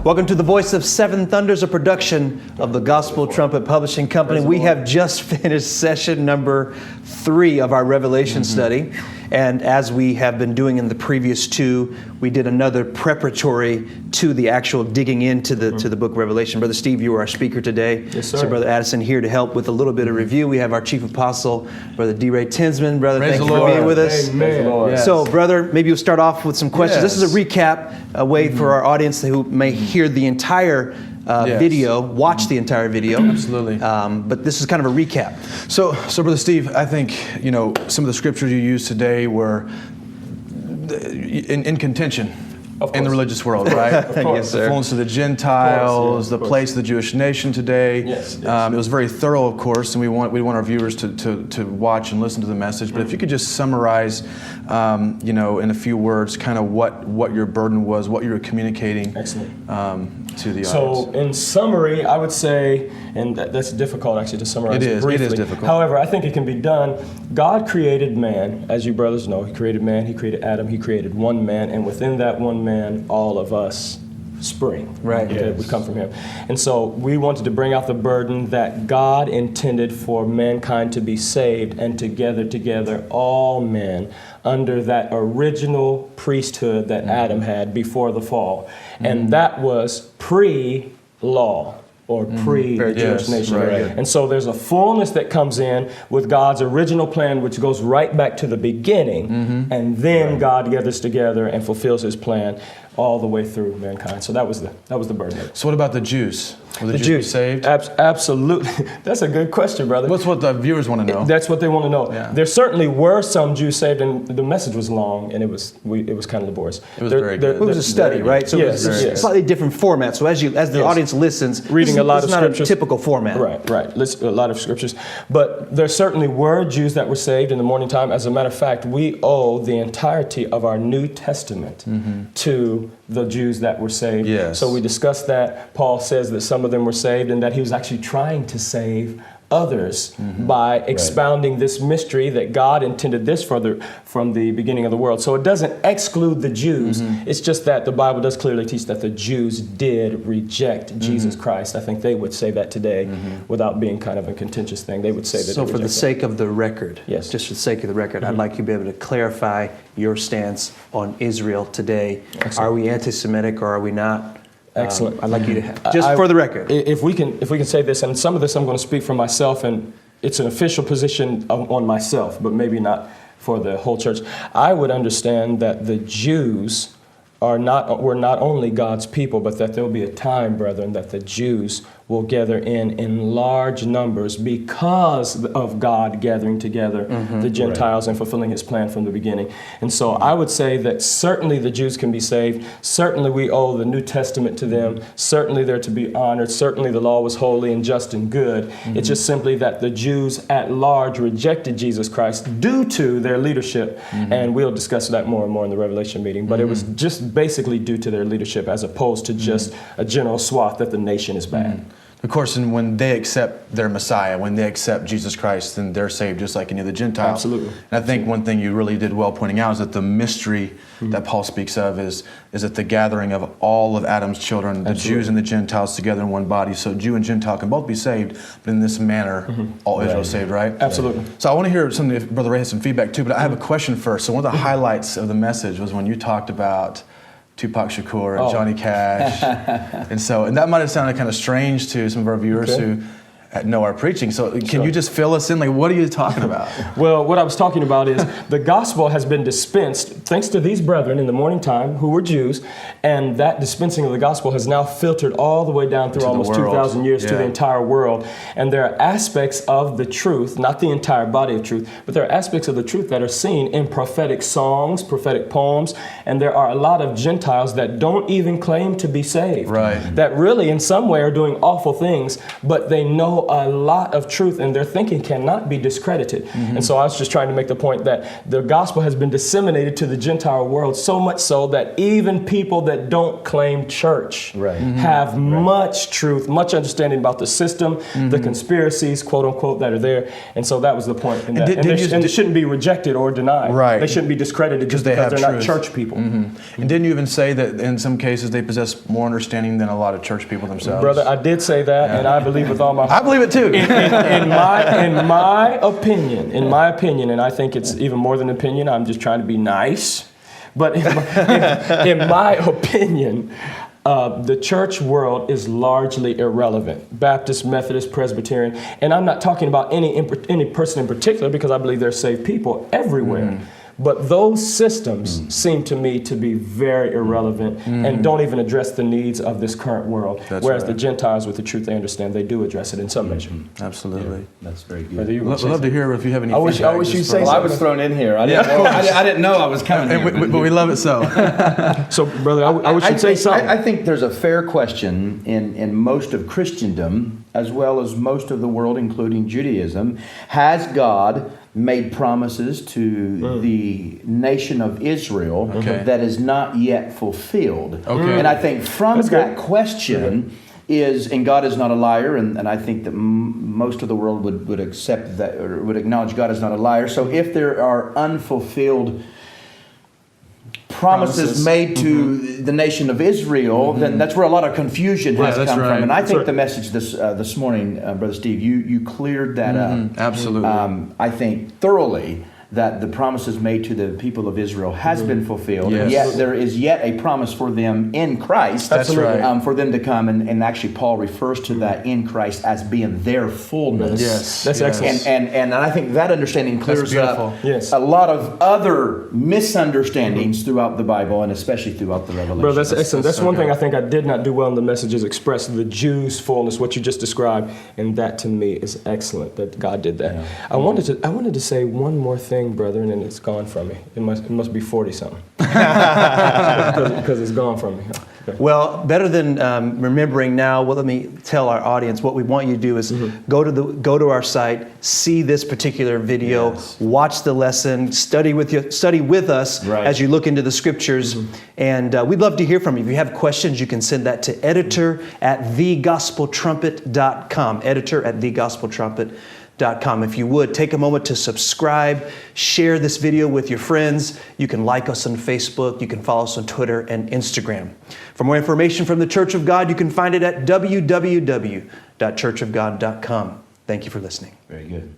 Welcome to the Voice of Seven Thunders, a production of the Gospel Trumpet Publishing Company. We have just finished session number 3 of our Revelation study. And as we have been doing in the previous 2, we did another preparatory to the actual digging into the book of Revelation. Brother Steve, you are our speaker today. Yes, sir. So Brother Addison here to help with a little bit of review. We have our Chief Apostle, Brother D. Ray Tinsman. Brother, Praise thank you the for Lord. being with us. Amen. Yes. So, brother, maybe you'll start off with some questions. Yes. This is a recap, a way for our audience who may hear the entire video, watch the entire video. Absolutely. But this is kind of a recap. So Brother Steve, I think, some of the scriptures you used today were in contention in the religious world, right? Yes, sir. The fullness of the Gentiles, the place of the Jewish nation today. Yes. It was very thorough, of course, and we want our viewers to watch and listen to the message. But if you could just summarize, in a few words, kind of what your burden was, what you were communicating to the audience. So, in summary, I would say, and that's difficult actually to summarize briefly. It is difficult. However, I think it can be done. God created man, as you brothers know. He created man, He created Adam, He created one man, and within that one man, all of us spring. Right. Okay, we come from Him. And so we wanted to bring out the burden that God intended for mankind to be saved and to gather together all men under that original priesthood that Adam had before the fall. And that was pre-law or pre-Jewish nation. Right. And so there's a fullness that comes in with God's original plan, which goes right back to the beginning, and then God gathers together and fulfills His plan all the way through mankind. So that was the burden. So what about the Jews? Were the Jews saved? Absolutely. That's a good question, brother. That's what the viewers want to know. That's what they want to know. Yeah. There certainly were some Jews saved, and the message was long, and it was kind of laborious. It was very good. It was a study, right? So Yes, it was a yes. slightly different format. So as the audience listens, Reading a lot of not scriptures. a typical format. Right. A lot of scriptures. But there certainly were Jews that were saved in the morning time. As a matter of fact, we owe the entirety of our New Testament to the Jews that were saved. Yes. So we discussed that. Paul says that some of them were saved and that he was actually trying to save others by expounding this mystery that God intended this from the beginning of the world. So it doesn't exclude the Jews. It's just that the Bible does clearly teach that the Jews did reject Jesus Christ. I think they would say that today without being kind of a contentious thing. They would say that. So for the sake of the record, Yes. just for the sake of the record, I'd like you to be able to clarify your stance on Israel today. Excellent. Are we anti-Semitic or are we not? Excellent. I'd like you to just for the record. If we can say this, and some of this I'm going to speak for myself, and it's an official position on myself, but maybe not for the whole church. I would understand that the Jews were not only God's people, but that there will be a time, brethren, that the Jews will gather in large numbers because of God gathering together the Gentiles and fulfilling His plan from the beginning. And so I would say that certainly the Jews can be saved. Certainly we owe the New Testament to them. Certainly they're to be honored. Certainly the law was holy and just and good. It's just simply that the Jews at large rejected Jesus Christ due to their leadership. And we'll discuss that more and more in the Revelation meeting. But it was just basically due to their leadership as opposed to just a general swath that the nation is bad. Of course, and when they accept their Messiah, when they accept Jesus Christ, then they're saved just like any of the Gentiles. Absolutely. And I think one thing you really did well pointing out is that the mystery that Paul speaks of is that the gathering of all of Adam's children, the Jews and the Gentiles together in one body. So Jew and Gentile can both be saved, but in this manner, all Israel is saved, right? Absolutely. So I want to hear something, if Brother Ray has some feedback too, but I have a question first. So one of the highlights of the message was when you talked about Tupac Shakur and Johnny Cash. and that might have sounded kind of strange to some of our viewers who know our preaching. So can you just fill us in? Like, what are you talking about? Well, what I was talking about is the gospel has been dispensed thanks to these brethren in the morning time who were Jews, and that dispensing of the gospel has now filtered all the way down through almost 2,000 years to the entire world. And there are aspects of the truth, not the entire body of truth, but there are aspects of the truth that are seen in prophetic songs, prophetic poems, and there are a lot of Gentiles that don't even claim to be saved. Right. That really in some way are doing awful things, but they know a lot of truth, and their thinking cannot be discredited. And so I was just trying to make the point that the gospel has been disseminated to the Gentile world, so much so that even people that don't claim church have much truth, much understanding about the system, the conspiracies, quote unquote, that are there. And so that was the point. And they shouldn't be rejected or denied. Right. They shouldn't be discredited just because they're not church people. And didn't you even say that in some cases they possess more understanding than a lot of church people themselves? Brother, I did say that, and I believe with all my heart. I believe it too. In my opinion, and I think it's even more than opinion, I'm just trying to be nice. But in my opinion, the church world is largely irrelevant. Baptist, Methodist, Presbyterian, and I'm not talking about any person in particular, because I believe there's saved people everywhere. But those systems seem to me to be very irrelevant and don't even address the needs of this current world. Whereas the Gentiles, with the truth they understand, they do address it in some measure. Absolutely. Yeah, that's very good. I'd love to hear if you have any I wish you'd say Well, I was thrown in here. I didn't know I was coming here. but we love it so. So, brother, I wish you'd say something. I think there's a fair question in most of Christendom, as well as most of the world, including Judaism. Has God made promises to the nation of Israel that is not yet fulfilled? And I think from that question is, and God is not a liar, and I think that most of the world would accept that, or would acknowledge God is not a liar. So if there are unfulfilled promises made to the nation of Israel, then that's where a lot of confusion has come from. And I think the message this morning, Brother Steve, you cleared that up. Absolutely. I think thoroughly that the promises made to the people of Israel has been fulfilled. And yet there is yet a promise for them in Christ. That's right. For them to come, and actually Paul refers to that in Christ as being their fullness. Yes. That's excellent. And I think that understanding clears up a lot of other misunderstandings throughout the Bible, and especially throughout the Revelation. Bro, that's excellent. That's one thing I think I did not do well in the message, is express the Jews' fullness, what you just described, and that to me is excellent that God did that. I wanted to say one more thing, brother, and then it's gone from me. It must be 40-something. Because it's gone from me. Okay. Well, better than remembering now, well, let me tell our audience what we want you to do is go to our site, see this particular video, watch the lesson, study with us as you look into the scriptures, and we'd love to hear from you. If you have questions, you can send that to editor@thegospeltrumpet.com. Editor@thegospeltrumpet.com. If you would, take a moment to subscribe, share this video with your friends. You can like us on Facebook. You can follow us on Twitter and Instagram. For more information from the Church of God, you can find it at www.churchofgod.com. Thank you for listening. Very good.